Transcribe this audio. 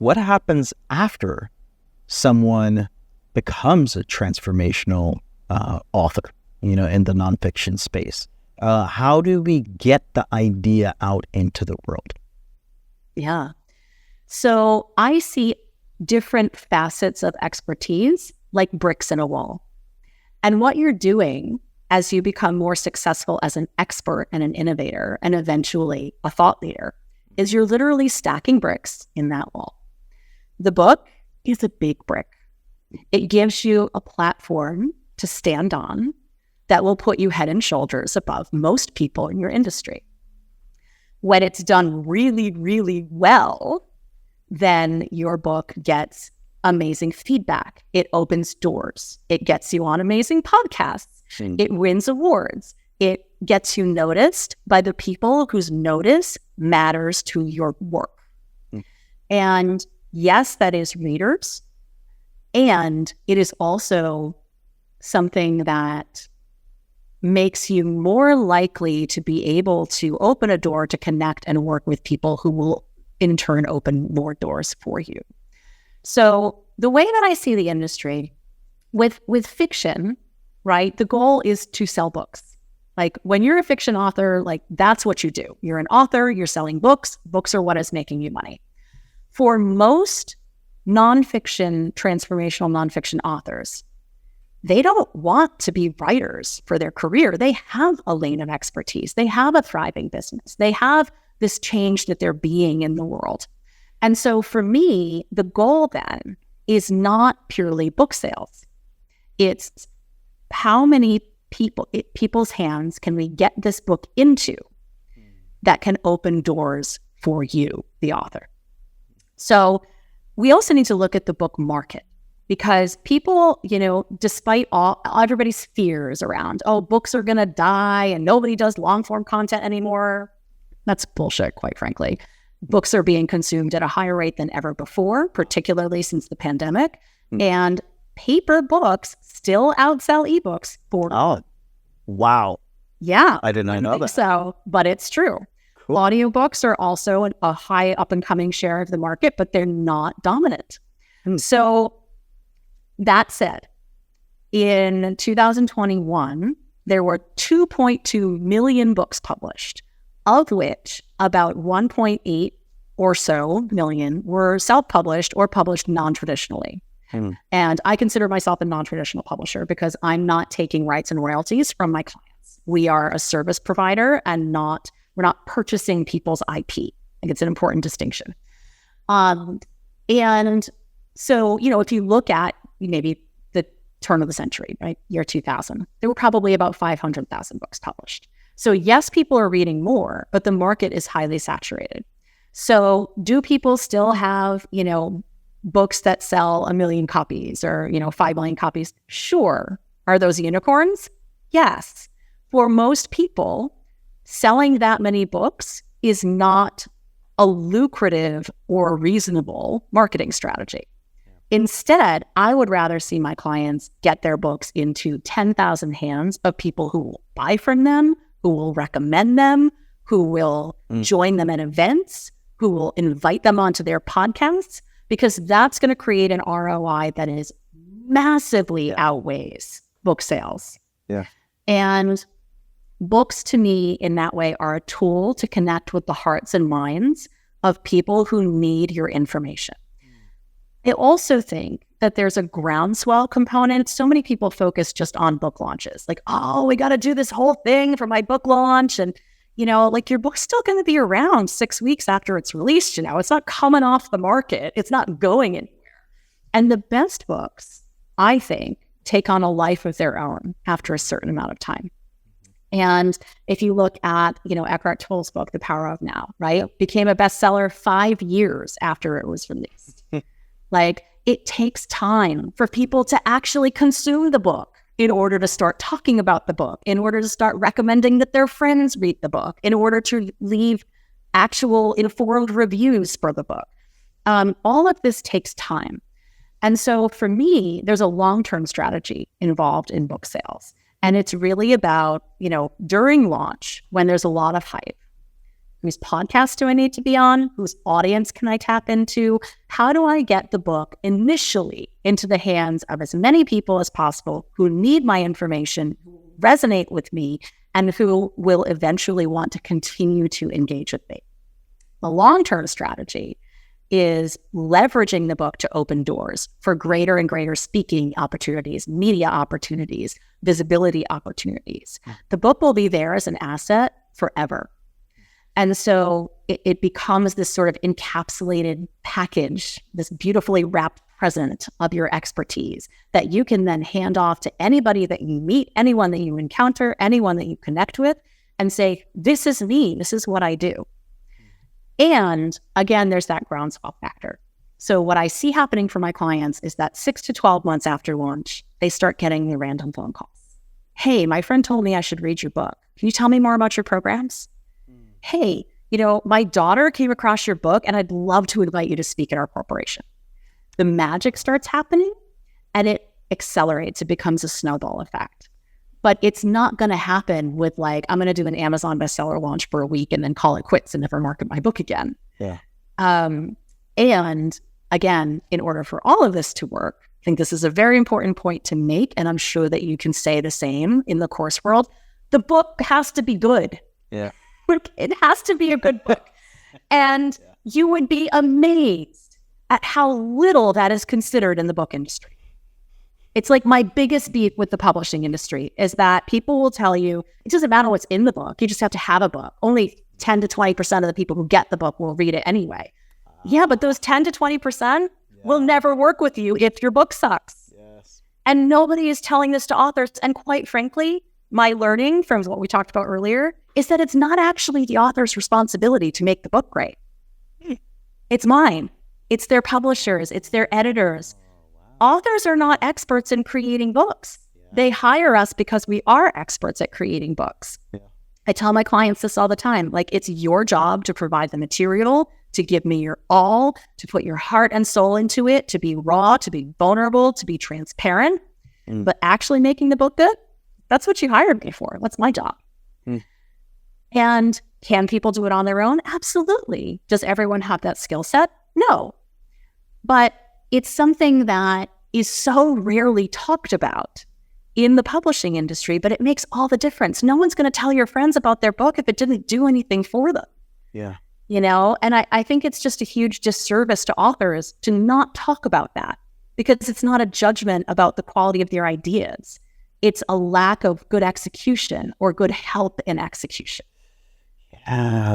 what happens after someone becomes a transformational author, in the nonfiction space? How do we get the idea out into the world? Yeah. So I see different facets of expertise like bricks in a wall. And what you're doing as you become more successful as an expert and an innovator and eventually a thought leader is you're literally stacking bricks in that wall. The book is a big brick. It gives you a platform to stand on that will put you head and shoulders above most people in your industry. When it's done really, really well, then your book gets amazing feedback. It opens doors. It gets you on amazing podcasts. It wins awards. It gets you noticed by the people whose notice matters to your work. And yes, that is readers. And it is also something that makes you more likely to be able to open a door to connect and work with people who will in turn open more doors for you. So the way that I see the industry with fiction, right, the goal is to sell books. Like when you're a fiction author, like that's what you do. You're an author, you're selling books. Books are what is making you money. For most nonfiction, transformational nonfiction authors, they don't want to be writers for their career. They have a lane of expertise. They have a thriving business. They have this change that they're being in the world. And so for me, the goal then is not purely book sales. It's how many people's hands can we get this book into that can open doors for you, the author. So we also need to look at the book market. Because people, despite all everybody's fears around, books are going to die and nobody does long form content anymore. That's bullshit, quite frankly. Books are being consumed at a higher rate than ever before, particularly since the pandemic. And paper books still outsell ebooks for. Oh, wow. Yeah. I did not know that. So, but it's true. Cool. Audiobooks are also a high up and coming share of the market, but they're not dominant. So, that said, in 2021, there were 2.2 million books published, of which about 1.8 or so million were self-published or published non-traditionally. And I consider myself a non-traditional publisher because I'm not taking rights and royalties from my clients. We are a service provider and we're not purchasing people's IP. I think it's an important distinction. And so, if you look at maybe the turn of the century, right, year 2000, there were probably about 500,000 books published. So yes, people are reading more, but the market is highly saturated. So do people still have, books that sell 1 million copies or, 5 million copies? Sure. Are those unicorns? Yes. For most people, selling that many books is not a lucrative or reasonable marketing strategy. Instead, I would rather see my clients get their books into 10,000 hands of people who will buy from them, who will recommend them, who will join them at events, who will invite them onto their podcasts, because that's going to create an ROI that is massively outweighs book sales. Yeah. And books to me in that way are a tool to connect with the hearts and minds of people who need your information. I also think that there's a groundswell component. So many people focus just on book launches. Like, we got to do this whole thing for my book launch. And, your book's still going to be around 6 weeks after it's released. It's not coming off the market. It's not going anywhere. And the best books, I think, take on a life of their own after a certain amount of time. And if you look at, Eckhart Tolle's book, The Power of Now, right? It became a bestseller 5 years after it was released. It takes time for people to actually consume the book in order to start talking about the book, in order to start recommending that their friends read the book, in order to leave actual informed reviews for the book. All of this takes time. And so for me, there's a long-term strategy involved in book sales. And it's really about, during launch, when there's a lot of hype, Whose podcast do I need to be on? Whose audience can I tap into? How do I get the book initially into the hands of as many people as possible who need my information, who resonate with me, and who will eventually want to continue to engage with me? The long-term strategy is leveraging the book to open doors for greater and greater speaking opportunities, media opportunities, visibility opportunities. The book will be there as an asset forever. And so it becomes this sort of encapsulated package, this beautifully wrapped present of your expertise that you can then hand off to anybody that you meet, anyone that you encounter, anyone that you connect with, and say, this is me, this is what I do. And again, there's that groundswell factor. So what I see happening for my clients is that 6 to 12 months after launch, they start getting the random phone calls. Hey, my friend told me I should read your book. Can you tell me more about your programs? Hey, my daughter came across your book and I'd love to invite you to speak at our corporation. The magic starts happening and it accelerates. It becomes a snowball effect. But it's not going to happen with I'm going to do an Amazon bestseller launch for a week and then call it quits and never market my book again. Yeah. And again, in order for all of this to work, I think this is a very important point to make, and I'm sure that you can say the same in the course world. The book has to be good. Yeah. It has to be a good book. And you would be amazed at how little that is considered in the book industry. It's like my biggest beef with the publishing industry is that people will tell you, it doesn't matter what's in the book. You just have to have a book. Only 10 to 20% of the people who get the book will read it anyway. Yeah, but those 10 to 20% will never work with you if your book sucks. Yes. And nobody is telling this to authors. And quite frankly, my learning from what we talked about earlier is that it's not actually the author's responsibility to make the book great. It's mine. It's their publishers. It's their editors. Authors are not experts in creating books. They hire us because we are experts at creating books. Yeah. I tell my clients this all the time. It's your job to provide the material, to give me your all, to put your heart and soul into it, to be raw, to be vulnerable, to be transparent. But actually making the book good, that's what you hired me for. That's my job. And can people do it on their own? Absolutely. Does everyone have that skill set? No. But it's something that is so rarely talked about in the publishing industry, but it makes all the difference. No one's going to tell your friends about their book if it didn't do anything for them. Yeah. And I think it's just a huge disservice to authors to not talk about that, because it's not a judgment about the quality of their ideas. It's a lack of good execution or good help in execution. Yeah.